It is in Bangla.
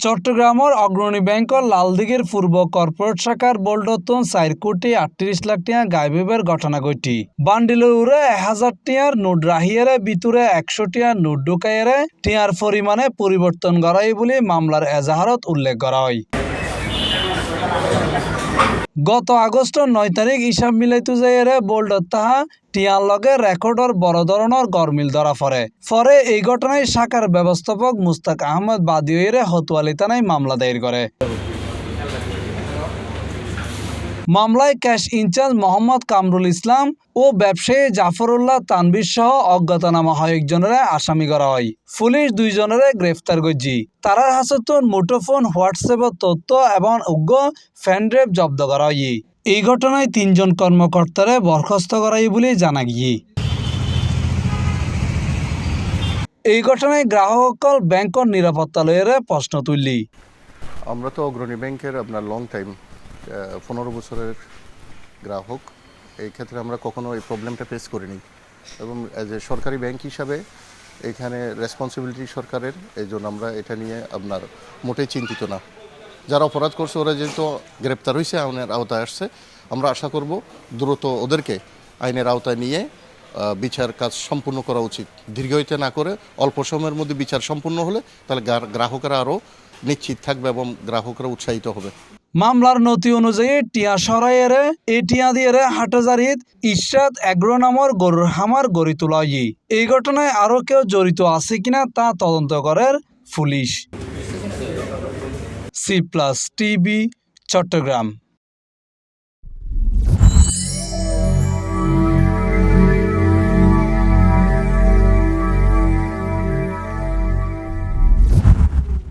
চট্টগ্রামের অগ্রণী ব্যাংকর লালদিঘির পূর্ব কর্পোরেট শাখার বোল্ডতন 4 কোটি 38 লাখ টাকা গায়েবের ঘটনা ঘটি। বান্ডিলের উড়ে 1000 টিয়ার নোট রাহিয়ারে ভিতরে 100 টিয়ার নোট ঢুকাইয়ারে টিয়ার পরিমাণে পরিবর্তন করাই বলে মামলার এজাহারত উল্লেখ করা হয়। গত আগস্টের 9 তারিখ হিসাব মিলাইতে যাইয়ারে বোল্ডত তাহা টিয়ার লগে রেকর্ডর বড় ধরনের গরমিল ধরা পরে এই ঘটনায় শাখার ব্যবস্থাপক মুস্তাক আহমদ বাদীরে হতুয়ালি থানায় মামলা দায়ের করে। মামলায় ক্যাশ ইনচার্জ মোহাম্মদ কামরুল ইসলাম ও ব্যবসায়ী জাফরুল্লাহ তানভীর সহ অজ্ঞাতনামা কয়েকজনের আসামি করা হয়। পুলিশ 2 জনের গ্রেফতার করছি। তারার হাসতন মুঠোফোন, হোয়াটসঅ্যাপ তথ্য এবং উগ্র ফ্যানড্রাইভ জব্দ করা হয়। এই ঘটনায় 3 জন কর্মকর্তারে বরখাস্ত করাই বলে জানা গিয়ে। এই ঘটনায় গ্রাহকসকল ব্যাংকের নিরাপত্তা লয়ের প্রশ্ন তুললি। আমরা তো অগ্রণী ব্যাংকের আপনার লং টাইম 15 বছরের গ্রাহক। এই ক্ষেত্রে আমরা কখনো এই প্রবলেমটা ফেস করিনি এবং অ্যাজ এ সরকারি ব্যাংক হিসাবে এখানে রেসপন্সিবিলিটি সরকারের, এই জন্য আমরা এটা নিয়ে আপনার মোটেই চিন্তিত না। যারা অপরাধ করছে ওরা যেহেতু গ্রেপ্তার হয়েছে, আইনের আওতায় আসছে, আমরা আশা করব দ্রুত ওদেরকে আইনের আওতায় নিয়ে বিচার কাজ সম্পূর্ণ করা উচিত। দীর্ঘায়িত না করে অল্প সময়ের মধ্যে বিচার সম্পূর্ণ হলে তাহলে গ্রাহকরা আরও নিশ্চিত থাকবে এবং গ্রাহকরা উৎসাহিত হবে। মামলার নথি অনুযায়ী টিয়া সরাইয়ের এই টিয়া দিয়ে হাটজারিত ইশরাত এগ্রো নামের গরুর হামার গড়ি তোলা হয়। এই ঘটনায় আরও কেউ জড়িত আছে কিনা তা তদন্ত করে পুলিশ। C+ TV Chittagong.